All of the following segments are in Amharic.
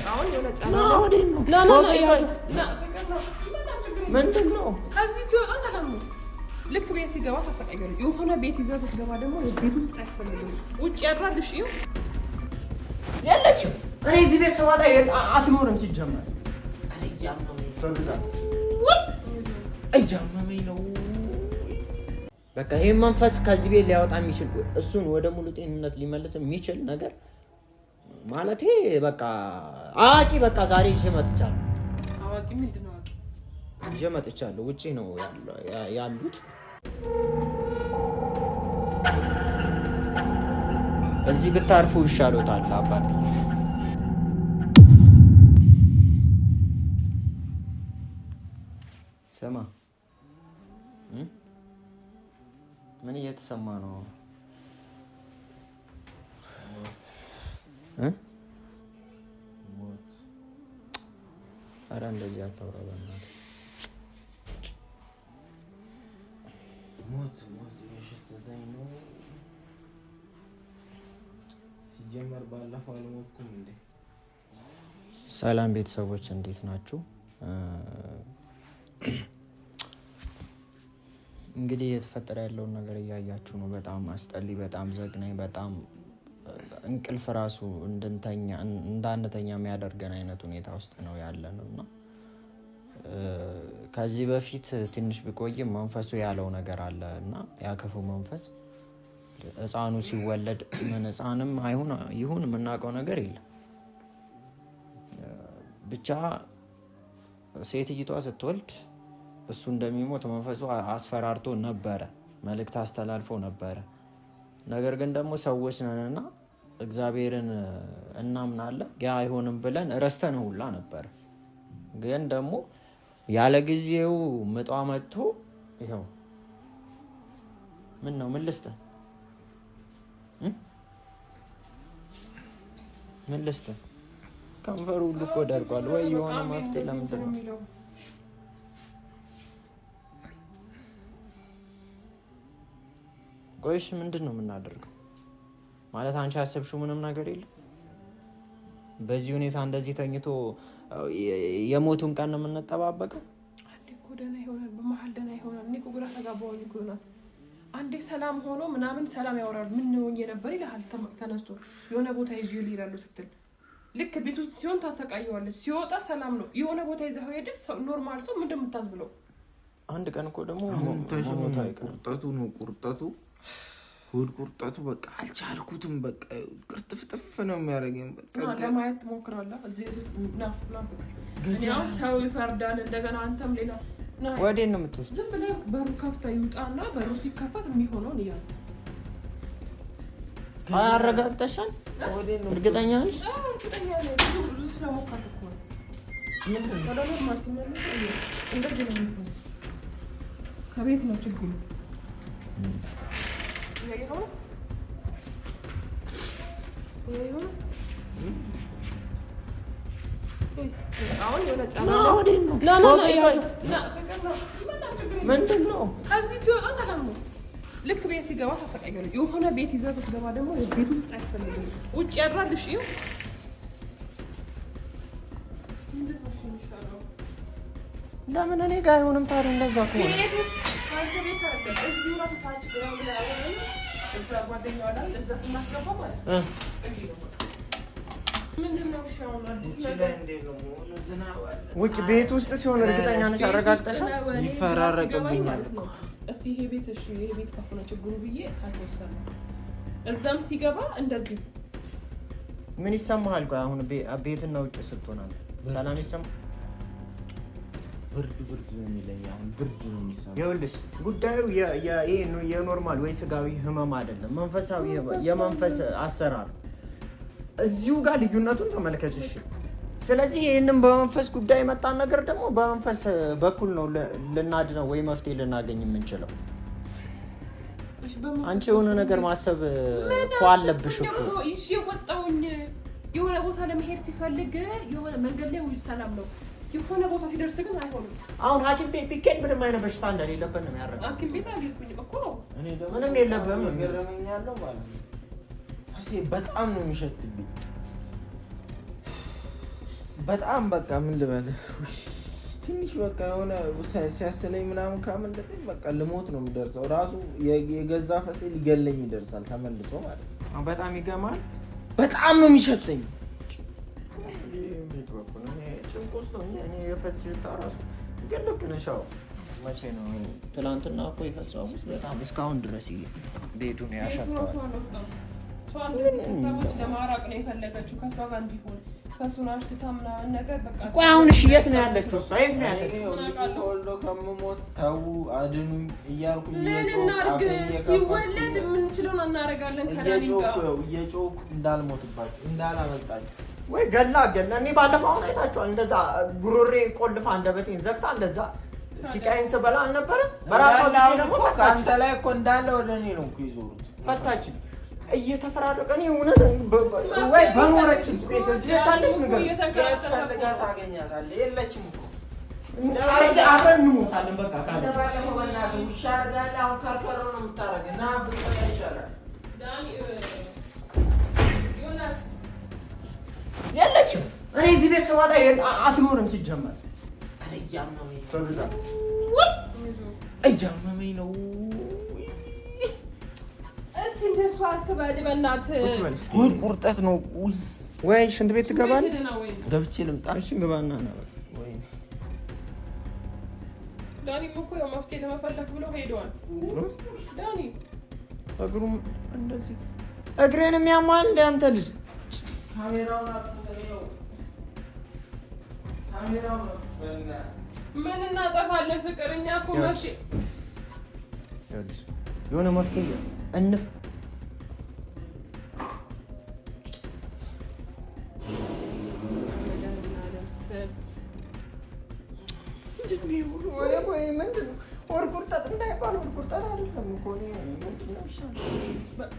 አሁን የሆነ ምንድን ነው ከዚህ ሲወጣ ሰላም ነው። ልክ ቤት ሲገባ ተሰቃየው። የሆነ ቤት ይዘው ስትገባ ደግሞ ቤቱ ውስጥ አይፈልግም። ውጭ ያድራል። እሺ የለችም። እኔ እዚህ ቤት ስመጣ አትኖርም። ሲጀመር እያመመኝ ነው። በቃ ይሄን መንፈስ ከዚህ ቤት ሊያወጣ የሚችል እሱን ወደ ሙሉ ጤንነት ሊመልስ የሚችል ነገር ማለቴ በቃ አዋቂ በቃ ዛሬ ይዤ መጥቻለሁ። አዋቂ ምንድን ነው? አዋቂ ይዤ መጥቻለሁ። ውጪ ነው ያሉት። እዚህ ብታርፉ ይሻሎታል አባቢ። ስማ ምን እየተሰማ ነው? ኧረ እንደዚህ አታውራ በእናትህ። ሞት እየሸተተኝ ነው። ሲጀመር ባለፈው አልሞትኩም እንዴ? ሰላም ቤተሰቦች እንዴት ናችሁ? እንግዲህ እየተፈጠረ ያለውን ነገር እያያችሁ ነው። በጣም አስጠሊ፣ በጣም ዘግናኝ፣ በጣም እንቅልፍ ራሱ እንዳንተኛ የሚያደርገን አይነት ሁኔታ ውስጥ ነው ያለነው እና ከዚህ በፊት ትንሽ ቢቆይም መንፈሱ ያለው ነገር አለ እና ያከፉ መንፈስ ሕፃኑ ሲወለድ ምን ሕፃንም ይሁን የምናውቀው ነገር የለም። ብቻ ሴትይቷ ስትወልድ እሱ እንደሚሞት መንፈሱ አስፈራርቶ ነበረ፣ መልእክት አስተላልፎ ነበረ። ነገር ግን ደግሞ ሰዎች ነንና እግዚአብሔርን እናምናለን። ያ አይሆንም ብለን ረስተን ሁላ ነበር። ግን ደግሞ ያለ ጊዜው ምጧ መጥቶ ይኸው ምን ነው ምን ልስጥህ ከንፈሩ ሁሉ እኮ ደርቋል። ወይ የሆነ መፍትሄ ለምንድን ነው? ቆይሽ ምንድን ነው የምናደርገው? ማለት አንቺ ያሰብሽው ምንም ነገር የለም? በዚህ ሁኔታ እንደዚህ ተኝቶ የሞቱን ቀን ነው የምንጠባበቀው? አንዴ እኮ ደህና ይሆናል፣ በመሀል ደህና ይሆናል። እኔ እኮ ግራ ተጋባሁኝ እኮ ዮናስ። አንዴ ሰላም ሆኖ ምናምን ሰላም ያወራል። ምን ነው ነበር ይልሃል ተነስቶ የሆነ ቦታ ይዤ ልሄዳለሁ ስትል ልክ ቤት ውስጥ ሲሆን ታሰቃየዋለች። ሲወጣ ሰላም ነው። የሆነ ቦታ ይዘው ሄደህ ኖርማል ሰው ምን እንደምታዝብለው አንድ ቀን እኮ ደግሞ ቁርጠቱ ነው ሆድ ቁርጠቱ በቃ አልቻልኩትም። በቃ ቅርጥፍጥፍ ነው የሚያደርገኝ። በቃ ለማየት ትሞክራለህ። እዚህ ቤት ውስጥ ናፍናፍ ሰው ይፈርዳል። እንደገና አንተም ሌላ ወዴት ነው የምትወስድ? ዝም ብለህ በሩ ከፍታ ይውጣና በሩ ሲከፈት የሚሆነውን እያለ አረጋግጠሻል? እርግጠኛ ነሽ? እርግጠኛ ነኝ። ብዙ ስለሞከርኩ እኮ ነው። ምንድን ነው ወደ ኖርማል ሲመለስ እንደዚህ ነው የሚሆነው። ከቤት ነው ችግሩ። ምንድን ነው ከዚህ ሲወጣ ሰላም ነው። ልክ ቤት ሲገባ ተሰቃየው። የሆነ ቤት ይዘው ስትገባ ደግሞ ቤቱ ውስጥ አይፈልግም። ውጭ ያድራል። እሺ ለምን እኔ ጋር አይሆንም ታዲያ? እንደዛ ከሆነ ቤት ውስጥ ቤት አለ። እዚህ ነው ታች ግራ ብላ እዛ ጓደኛዋ ላይ እዛ ስናስገባ ማለት ነው። ምንድነው ሻውን አዲስ ነገር ውጭ ቤት ውስጥ ሲሆን እርግጠኛ ነሽ? አረጋግጠሻል? ይፈራረቅብኛል እኮ። እስቲ ይሄ ቤት እሺ፣ ይሄ ቤት ከሆነ ችግሩ ብዬ ታውሰና እዛም ሲገባ እንደዚህ ምን ይሰማሃል? ቆይ አሁን ቤትና ውጭ ስትሆን አንተ ሰላም ይሰማ? ብርድ ነው የሚለኝ። አሁን ብርድ ነው የሚሰማው። ይኸውልሽ ጉዳዩ የኖርማል ወይ ስጋዊ ህመም አይደለም፣ መንፈሳዊ የመንፈስ አሰራር። እዚሁ ጋር ልዩነቱን ተመልከች እሺ። ስለዚህ ይህንን በመንፈስ ጉዳይ የመጣን ነገር ደግሞ በመንፈስ በኩል ነው ልናድነው ወይ መፍትሄ ልናገኝ የምንችለው። አንቺ የሆነ ነገር ማሰብ እኮ አለብሽ እኮ። ይዤ ወጣሁኝ የሆነ ቦታ ለመሄድ ሲፈልግ የሆነ መንገድ ላይ ሁሉ ሰላም ነው። የሆነ ቦታ ሲደርስ ግን አይሆንም። አሁን ሐኪም ቤት ቢኬድ ምንም አይነት በሽታ እንደሌለበት ነው የሚያረጋግጠው። ሐኪም ቤት አልሄድኩኝ እኮ እኔ ደግሞ ምንም የለብህም ገረመኛለሁ ማለት ነው። በጣም ነው የሚሸትብኝ። በጣም በቃ ምን ልበልህ ትንሽ በቃ የሆነ ሲያስለኝ ምናምን ካመለጠኝ በቃ ልሞት ነው የምደርሰው። ራሱ የገዛ ፈሴ ሊገለኝ ይደርሳል ተመልሶ ማለት ነው። በጣም ይገማል። በጣም ነው የሚሸተኝ። ጭንቁስ ነው እኔ የፈስ ሽታ ራሱ ግን ልክ ነሽ። መቼ ነው ትናንትና እኮ የፈሳው ውስጥ በጣም እስካሁን ድረስ ቤቱን ያሸተዋል። እሷን ሰዎች ለማራቅ ነው የፈለገችው ከእሷ ጋር እንዲሆን ፈሱን አሽትታ ምናምን ነገር በቃ። ቆይ አሁን እሺ የት ነው ያለችው? እሷ የት ነው ያለችው? ተወልዶ ከምሞት ተው አድኑኝ እያልኩኝ ምን እናድርግ? ሲወለድ የምንችለውን እናደርጋለን። ከዳኒ ጋር እየጮኩ እንዳልሞትባችሁ እንዳላመልጣችሁ ወይ ገላ እኔ ባለፈው አሁን አይታችኋል። እንደዛ ጉሮሬ ቆልፋ አንደበቴን ዘግታ እንደዛ ሲቃይን ስበላ አልነበረ? በራሷ ጊዜ ደግሞ ከአንተ ላይ እኮ እንዳለ ወደ እኔ ነው እኮ ይዞሩት ፈታችን እየተፈራረቀ እኔ እውነት ወይ በኖረችስ ቤት እዚህ ቤት አለች ነገር የት ፈልጋት ታገኛታለህ? የለችም እኮ አብረን እንሞታለን። በቃ ካለ ባለፈው በእናትህ ውሻ አድርጋለህ። አሁን ከርከሮ ነው የምታደርገው። ና ብትጠቃ ይሻላል። የለችም። እኔ እዚህ ቤት ስመጣ አትኖርም ሲጀመር። ኧረ እያመመኝ በብዛት እያመመኝ ነው። እስኪ እንደሱ አትበል በእናትህ። ወይ ቁርጠት ነው ወይ ሽንት ቤት ትገባለህ? ገብቼ ልምጣ? እሺ ግባና ና። ወይ ዳኒም እኮ ያው መፍትሄ ለመፈለግ ብሎ ሄደዋል። ዳኒ እግሩም እንደዚህ እግሬንም ያማል እንደ አንተ ልጅ። ካሜራውን አጥተው ካሜራውን ምን እናጠፋለን? ፍቅርኛ እኮ መፍትሄ የሆነ መፍትሄ እንፍ ወር ቁርጠት እንዳይባል ወር ቁርጠት አይደለም እኮ ምንድን ነው ይሻላል።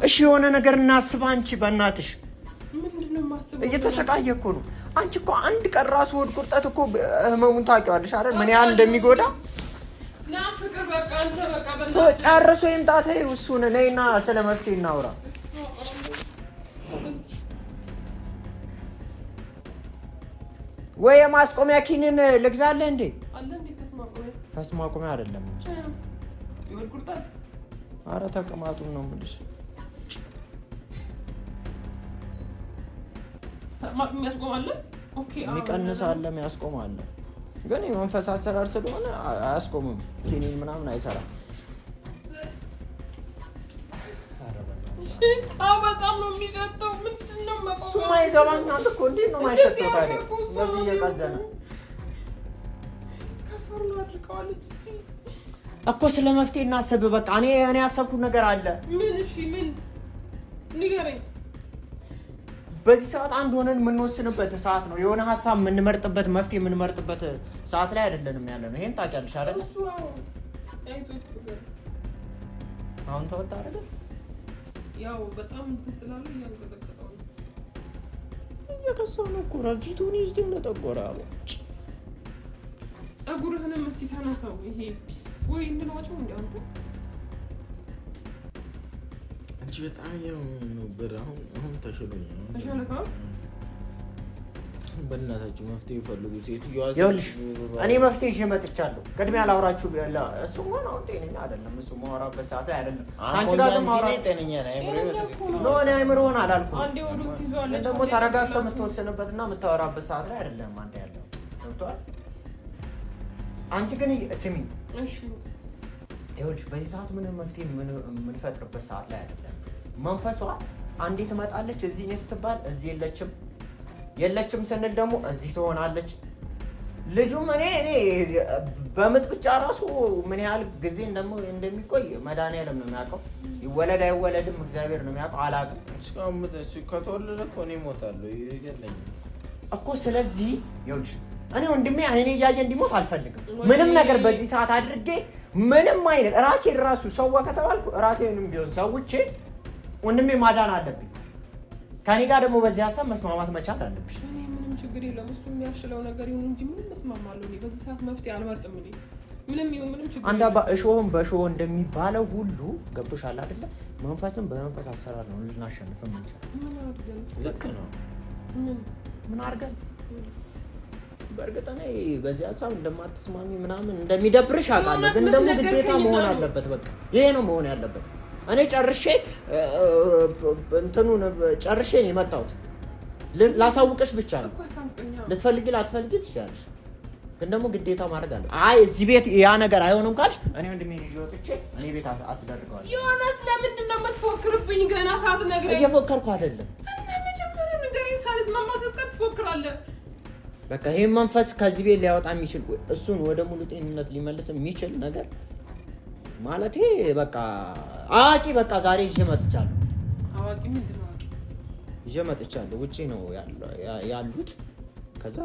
እሺ የሆነ ነገር እናስብ። አንቺ በእናትሽ እየተሰቃየ እኮ ነው። አንቺ እኮ አንድ ቀን ራሱ ወድ ቁርጠት እኮ ህመሙን ታውቂዋለሽ አይደል? ምን ያህል እንደሚጎዳ ጨርሶ ይምጣ። ተይው እሱን። ነይና ስለ መፍትሄ እናውራ። ወይ የማስቆሚያ ኪኒን ልግዛለህ እንዴ? ፈስ ማቆሚያ አይደለም እንጂ ኧረ ተቅማጡን ነው የምልሽ። የሚቀንስ አለ የሚያስቆም አለ። ግን የመንፈስ አሰራር ስለሆነ አያስቆምም። ኪኒን ምናምን አይሰራም። በጣም ነው የሚሸተው። ምንድን ነው መቆም? እሱማ ይገባኛል እኮ። እንዴት ነው የማይሸተው ታዲያ? እንደዚህ እየቀዘነ ከፈሩ አድርገዋለች እኮ። ስለ መፍትሄ እናስብ በቃ። እኔ ያሰብኩት ነገር አለ። ምን? እሺ ምን? ንገረኝ። በዚህ ሰዓት አንድ ሆነን የምንወስንበት ሰዓት ነው። የሆነ ሀሳብ የምንመርጥበት መፍትሄ የምንመርጥበት ሰዓት ላይ አይደለንም ያለነው። ይሄን ታውቂያለሽ አይደል? አሁን ተወጣ አይደል? ያው በጣም ተስላሉ ያንቀጠቀጠው ነው። እየከሳው ነው እኮ ፊቱን ይዝም ለጠቆራ ጸጉርህንም እስቲ ታነሳው። ይሄ ወይ እንድናቸው እንደ አንተ አንቺ በጣም ነበር። አሁን ተሽሎኛል። ተሻለካ? በእናታችሁ መፍትሄ ፈልጉ። ሴትዮዋ ይኸውልሽ እኔ መፍትሄ ይዤ መጥቻለሁ። ቅድሚያ ላውራችሁ። እሱ ሆነ አሁን ጤነኛ አይደለም። እሱ ማውራበት ሰዓት ላይ አይደለም። አንቺ ጋር ማውራት ጤነኛ ነው። አይምሮህን አላልኩም። አንዴ ወዱ ትይዟለች። ደግሞ ተረጋግተህ የምትወስንበትና የምታወራበት ሰዓት ላይ አይደለም አንተ ያለው። ገብቶሃል? አንቺ ግን ስሚ። እሺ ይኸውልሽ በዚህ ሰዓት ምንም መፍትሄ የምንፈጥርበት ሰዓት ላይ አይደለም። መንፈሷ አንዴ ትመጣለች። እዚህ ነኝ ስትባል እዚህ የለችም ስንል ደግሞ እዚህ ትሆናለች። ልጁም እኔ በምጥ ብቻ ራሱ ምን ያህል ጊዜ እንደሚቆይ መድኃኒዓለም ነው የሚያውቀው። ይወለድ አይወለድም እግዚአብሔር ነው የሚያውቀው። አላውቅም። ከተወለደ እኮ እኔ እሞታለሁ። ይገለኝ እኮ። ስለዚህ ይኸውልሽ እኔ ወንድሜ እኔ እያየ እንዲሞት አልፈልግም። ምንም ነገር በዚህ ሰዓት አድርጌ ምንም አይነት ራሴን ራሱ ሰዋ ከተባልኩ ራሴንም ቢሆን ሰውቼ ወንድሜ ማዳን አለብኝ። ከኔ ጋር ደግሞ በዚህ ሀሳብ መስማማት መቻል አለብሽ። እኔ ምንም ችግር የለም። እሱ የሚያሽለው ነገር ይሁን እንጂ ምንም መስማማለሁ። እኔ በዚህ ሰዓት መፍትሄ አልመርጥም። እኔ አንድ አባ እሾህም በእሾህ እንደሚባለው ሁሉ ገብቶሻል አይደለ? መንፈስም በመንፈስ አሰራር ነው ልናሸንፍ የምንችለው። ልክ ነው። ምን አድርገን በእርግጥ እኔ በዚህ ሀሳብ እንደማትስማሚ ምናምን እንደሚደብርሽ አውቃለሁ፣ ግን ደግሞ ግዴታ መሆን አለበት። በቃ ይሄ ነው መሆን ያለበት። እኔ ጨርሼ እንትኑን ጨርሼ ነው የመጣሁት። ላሳውቅሽ ብቻ ነው። ልትፈልጊ ላትፈልጊ ትችያለሽ፣ ግን ደግሞ ግዴታ ማድረግ አለ። አይ እዚህ ቤት ያ ነገር አይሆንም ካልሽ እኔ ወንድሜ ልጅ ወጥቼ እኔ ቤት አስደርገዋለሁ። ዮናስ ለምንድን ነው የምትፎክርብኝ? ገና ሰዓት ነግረኝ። እየፎከርኩ አይደለም። እና መጀመሪያ ንገረኝ። ሳልስማማ ስትቀር ትፎክራለህ። በቃ ይሄ መንፈስ ከዚህ ቤት ሊያወጣ የሚችል እሱን ወደ ሙሉ ጤንነት ሊመልስ የሚችል ነገር ማለቴ በቃ አዋቂ በቃ ዛሬ ይዤ መጥቻለሁ። አዋቂ ምንድን ነው? አዋቂ ይዤ መጥቻለሁ። ውጪ ነው ያሉት። ከዛ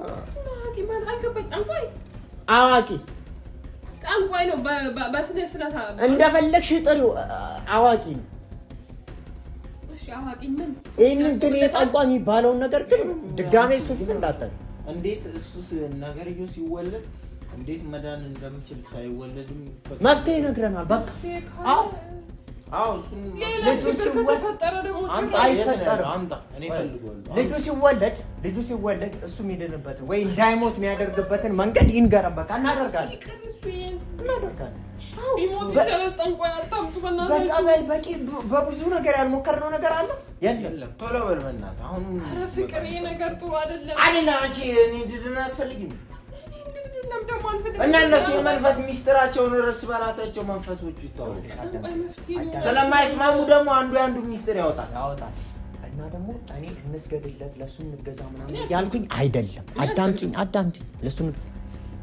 አዋቂ ማለት አልገባኝ። አዋቂ ጠንቋይ ነው። በትንሽ ስላታ እንደፈለግሽ ጥሪው አዋቂ ነው። እሺ አዋቂ ምን? ይሄንን ግን የጠንቋይ የሚባለውን ነገር ግን ድጋሜ እሱ ፊት እንዳታል። እንዴት እሱስ ነገርየው ሲወለድ እንዴት መዳን እንደምችል ሳይወለድም መፍትሄ ይነግረናል። በቃ እሱን ልጁ ሲወለድ እሱ የሚድንበትን ወይ እንዳይሞት የሚያደርግበትን መንገድ ይንገረን። በቃ እናደርጋለን። በጸበል በቂ በብዙ ነገር ያልሞከርነው ነገር አለ። የለም ቶሎ በል በእናትህ። አሁን ፍቅር ይሄ ነገር ጥሩ አይደለም። አንቺ እኔ እንድድን አትፈልጊም? እና እነሱ የመንፈስ ሚስጥራቸውን እርስ በራሳቸው መንፈሶቹ ይተዋሉ። ስለማይስማሙ ደግሞ አንዱ የአንዱ ሚስጥር ያወጣል። እና ደግሞ እኔ እንስገድለት ለሱ እንገዛ ምናምን ያልኩኝ አይደለም። አዳምጪኝ። ለሱ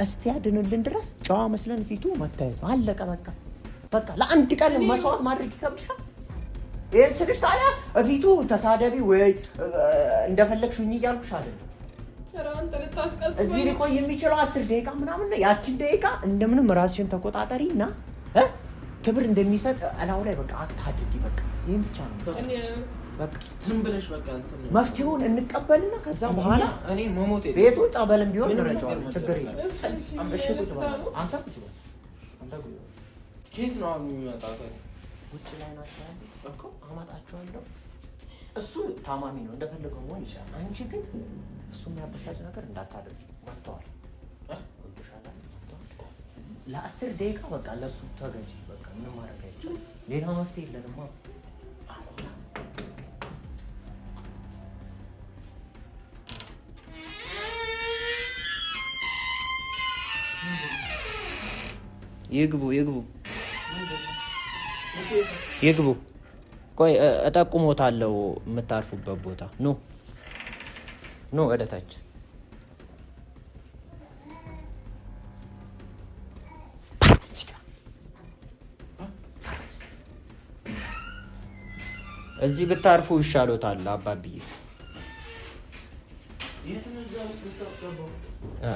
እስቲ ያድንልን ድረስ ጨዋ መስለን ፊቱ መታየት ነው። አለቀ በቃ ለአንድ ቀን መስዋዕት ማድረግ ይከብድሻል። ይሄ ስልሽ ታዲያ ፊቱ ተሳደቢ ወይ እንደፈለግሽ ሁኚ እያልኩሽ አይደለም። እዚህ ሊቆይ የሚችለው 10 ደቂቃ ምናምን ነው። ያችን ደቂቃ እንደምንም ራስሽን ተቆጣጠሪና ክብር እንደሚሰጥ እላው ላይ በቃ አክት አድርጊ። በቃ ይሄን ብቻ ነው። በቃ ዝም ብለሽ በቃ መፍትሄውን እንቀበልና ከዛ በኋላ እኔ መሞት ቤቱን ጠበልም ቢሆን እንረጨዋለን። ችግር የለም። እሺ ቁጭ በል አንተ ቁጭ በል። ከየት ነው አሁን የሚመጣው? ውጭ ላይ ናቸው እኮ አመጣቸዋለሁ። እሱ ታማሚ ነው፣ እንደፈለገው መሆን ይችላል። አንቺ ግን እሱ የሚያበሳጭ ነገር እንዳታደርጊ። ወጥተዋል ለ10 ደቂቃ በቃ ለሱ ተገዢ። በቃ ምንም ማድረግ አይቻልም። ሌላ መፍትሄ የለንም። ይግቡ። ቆይ እጠቁሞታለሁ የምታርፉበት ቦታ ኖ ወደ ታች እዚህ ብታርፉ ይሻሎታል አባብዬ።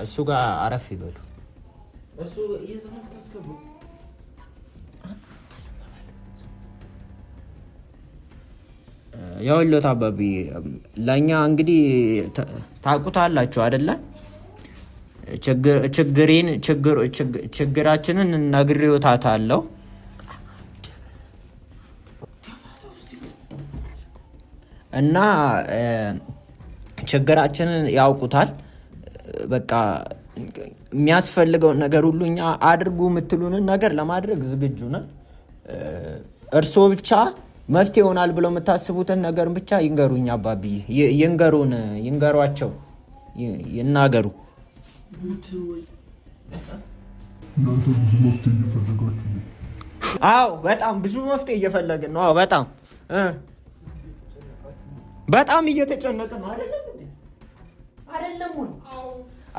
እሱ ጋር አረፍ ይበሉ። ያውሎት አባብዬ ለኛ እንግዲህ ታውቁታላችሁ አይደለ? ችግራችንን ነግሬዎታለሁ እና ችግራችንን ያውቁታል። በቃ የሚያስፈልገውን ነገር ሁሉ እኛ አድርጉ የምትሉንን ነገር ለማድረግ ዝግጁ ነን። እርስዎ ብቻ መፍትሄ ይሆናል ብለው የምታስቡትን ነገር ብቻ ይንገሩኝ አባብዬ። ይንገሯቸው፣ ይናገሩ። እናንተ ብዙ መፍትሄ እየፈለጋችሁ ነው? አዎ በጣም ብዙ መፍትሄ እየፈለግን ነው። አዎ በጣም እየተጨነቅን ነው። አይደለም?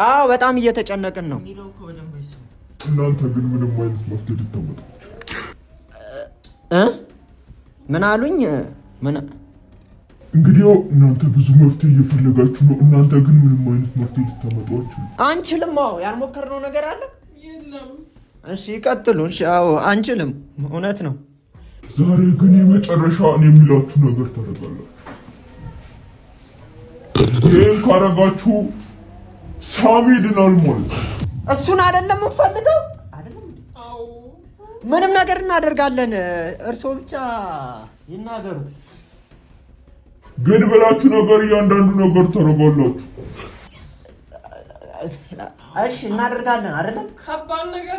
አዎ በጣም እየተጨነቅን ነው። እናንተ ግን ምንም አይነት መፍትሄ ልታመጡ ምን አሉኝ? እንግዲህ እናንተ ብዙ መፍትሄ እየፈለጋችሁ ነው። እናንተ ግን ምንም አይነት መፍትሄ ልታመጡ አንችልም። አዎ ያልሞከርነው ነገር አለ? የለም። እሺ ይቀጥሉ። እሺ አዎ አንችልም። እውነት ነው። ዛሬ ግን የመጨረሻ እኔ የሚላችሁ ነገር ታደርጋላችሁ። ይህን ካረጋችሁ ሳሚ ድናል ማለት ነው። እሱን አይደለም የምፈልገው። ምንም ነገር እናደርጋለን። እርስዎ ብቻ ይናገሩ። ግን ብላችሁ ነገር እያንዳንዱ ነገር ታደርጋላችሁ። እሺ እናደርጋለን አይደለም? ከባድ ነገር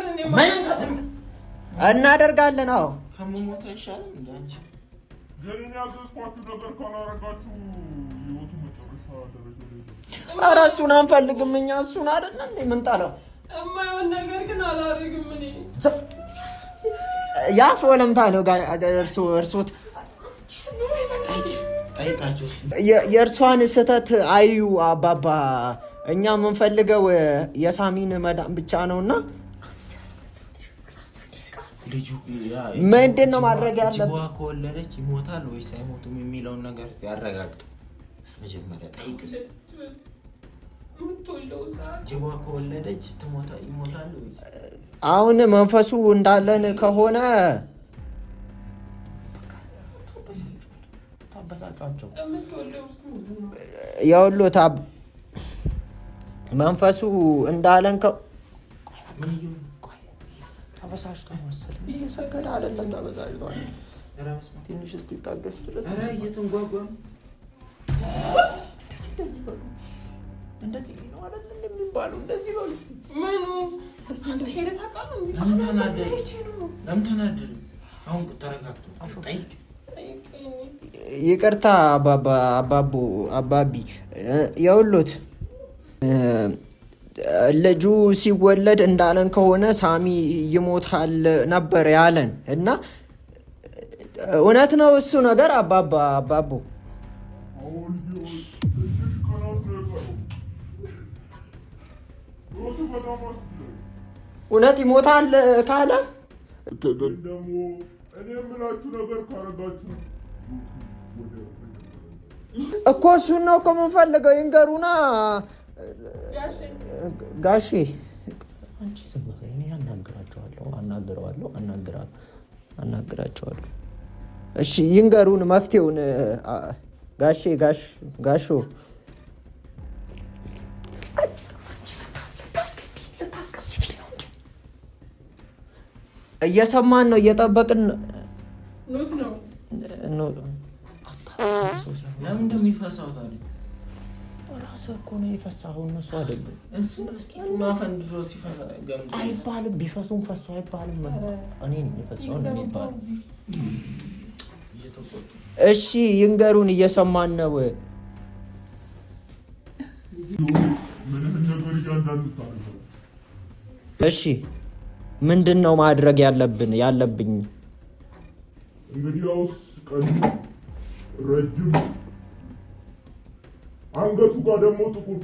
እናደርጋለን። አዎ ከመሞት አይሻልም እንዳንቺ። ግን እኔ ያዘዝኳችሁ ነገር ካላረጋችሁ ህይወቱ መጨረሻ ደረጃ ላይ ኧረ እሱን አንፈልግም እኛ። እሱን አይደለም እንዴ የምንጠላው? የማይሆን ነገር ግን አላደርግም እኔ። ያፍ ወለምታ ነው እርሶት የእርሷን ስህተት አዩ አባባ። እኛ የምንፈልገው የሳሚን መዳን ብቻ ነውና ልጁ ምንድን ነው ማድረግ ያለብን? ጅዋ ከወለደች ይሞታል ወይስ አይሞቱም የሚለውን ነገር ያረጋግጡ መጀመሪያ ጠይቅ። ጅዋ ከወለደች ይሞታል ወይስ? አሁን መንፈሱ እንዳለን ከሆነ ታበሳጫቸው የውሎታ መንፈሱ እንዳለን ተበሳጭቶ መሰለኝ እየሰገደ አይደለም። ተበሳጭቷል። ትንሽ እስኪ ታገስ ድረስ እየተንጓጓ እንደዚህ ነው አይደል የሚባለው? እንደዚህ ነው። ምኑ አንተ ሄደህ ታውቃለህ? ለምን ተናደደ? አሁን ተረጋግቶ ጠይቅ። ይቅርታ አባቢ የውሎት ልጁ ሲወለድ እንዳለን ከሆነ ሳሚ ይሞታል ነበር ያለን እና እውነት ነው እሱ ነገር አባቡ? እውነት ይሞታል ካለ ደግሞ እኔ የምላችሁ ነገር ካረጋችሁ እኮ እሱን ነው እኮ የምንፈልገው። ይንገሩና ጋሼ። አንቺ ዝም በይ፣ እኔ አናግራቸዋለሁ። እሺ ይንገሩን መፍትሄውን ጋሾ። እየሰማን ነው፣ እየጠበቅን ነው። ለምን እንደሚፈሳው ታዲያ? ራስህ እኮ ነው የፈሳኸው፣ እነሱ አይደሉም። ማፈንድሮ ሲፈሳ አይባልም። ቢፈሱም ፈሱ አይባልም። እኔ ነኝ የፈሳው ነው የሚባለው። እሺ ይንገሩን፣ እየሰማን ነው። ምንም ነገር እያንዳንዱ ታደርጋለህ። እሺ ምንድን ነው ማድረግ ያለብኝ? እንግዲህ ያውስ ቀንዱ ረጅም፣ አንገቱ ጋር ደግሞ ጥቁር።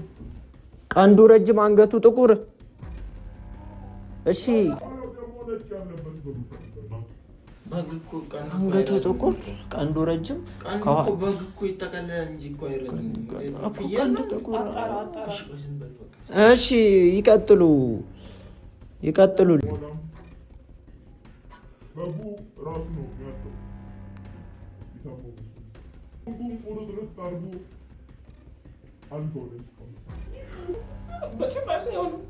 ቀንዱ ረጅም፣ አንገቱ ጥቁር። እሺ አንገቱ ጥቁር፣ ቀንዱ ረጅም። በግ እኮ ይጠቀለላል እንጂ እኮ አይረዝም። እሺ ይቀጥሉ። በጉ ራሱ ነው የሚያጠው። በጉን ቁርጥርጥ አድርጎ አልጋው ላይ በጭራሽ አይሆንም።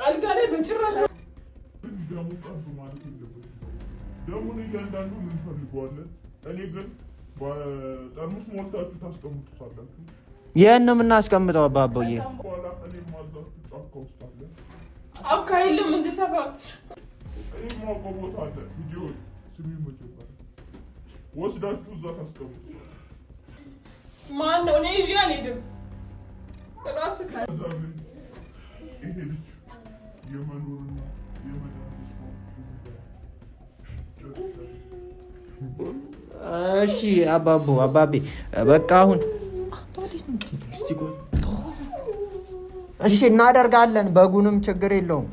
አልጋ ላይ በጭራሽ ደሙ ቀብ ማለት የለበትም። ደሙን እያንዳንዱ እንፈልገዋለን። እኔ ግን በጠርሙስ ሞልታችሁ ታስቀምጡታላችሁ። ይህን ነው የምናስቀምጠው አባቦዬ። በኋላ እኔ ማዛችሁ ጫካ ውስጥ አለ። ጫካ የለም እዚህ ሰፈር። እኔ ማውቀው ቦታ አለ። ቪዲዮ ስሚ መጀመሪያ ወስዳችሁ እዛ ታስቀምጡ። ማን ነው? እኔ ይዤ አልሄድም። ራስህ ካለ ይሄ ልጅ የመኖርና የመዳን እሺ አባቤ በቃ አሁን እሺ እናደርጋለን። በጉንም ችግር የለውም።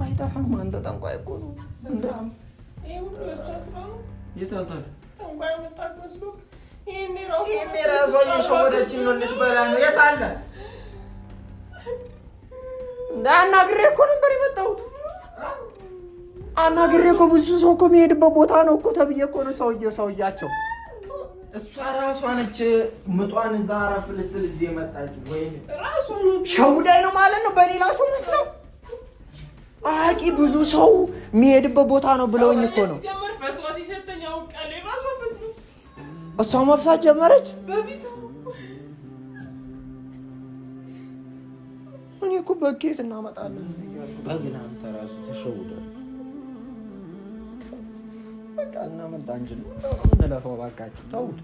አይጠፋም። አንተ ጠንቋይ እኮ ነው። ይሄኔ ራሷ እየሸወደችኝ ነው። ልትበላ ነው። የት አለ? አናግሬ እኮ ነበር የመጣሁት። አናግሬ እኮ ብዙ ሰው እኮ የሚሄድበት ቦታ ነው እኮ ተብዬ እኮ ነው ሰውያቸው። እሷ ራሷ ነች ምጧን እዛ አረፍ ልትል እዚህ የመጣችው ወይ ራሷ ነው ሸውዳይ ነው ማለት ነው። በሌላ ሰው መስለው አቂ ብዙ ሰው የሚሄድበት ቦታ ነው ብለውኝ እኮ ነው። እሷ መፍሳት ጀመረች። እኔ እኮ በጌት እናመጣለን በግና አንተ ራሱ ተሸውዳል። በቃ እናመጣ እንጂ እንለፈው። እባካችሁ ተውት።